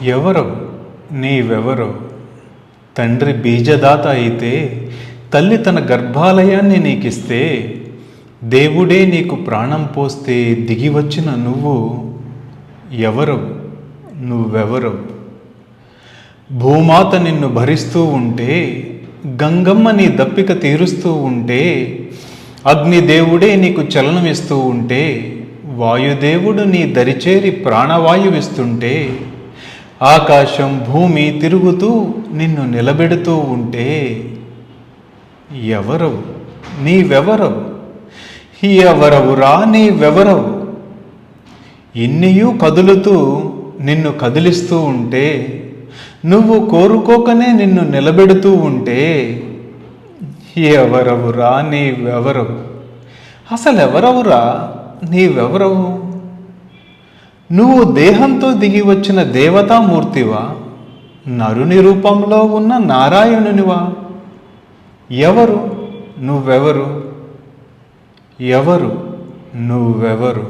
ఎవరో నీవెవరో తండ్రి బీజదాత అయితే తల్లి తన గర్భాలయాన్ని నీకిస్తే దేవుడే నీకు ప్రాణం పోస్తే దిగివచ్చిన నువ్వు ఎవరో నువ్వెవరో భూమాత నిన్ను భరిస్తూ ఉంటే గంగమ్మ నీ దప్పిక తీరుస్తూ ఉంటే అగ్నిదేవుడే నీకు చలనమిస్తూ ఉంటే వాయుదేవుడు నీ దరిచేరి ప్రాణవాయువిస్తుంటే ఆకాశం భూమి తిరుగుతూ నిన్ను నిలబెడుతూ ఉంటే ఎవరవు నీవెవరవు ఎవరవురా నీవెవరవు ఇన్నియూ కదులుతూ నిన్ను కదిలిస్తూ ఉంటే నువ్వు కోరుకోకనే నిన్ను నిలబెడుతూ ఉంటే ఎవరవురా నీవెవరవు అసలెవరవురా నీవెవరవు నువ్వు దేహంతో దిగి వచ్చిన దేవతామూర్తివా నరుని రూపంలో ఉన్న నారాయణునివా ఎవరు నువ్వెవరు ఎవరు నువ్వెవరు